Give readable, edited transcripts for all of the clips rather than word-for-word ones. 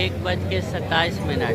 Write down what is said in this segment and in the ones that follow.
1:27۔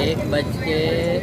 1:00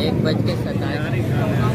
1:27۔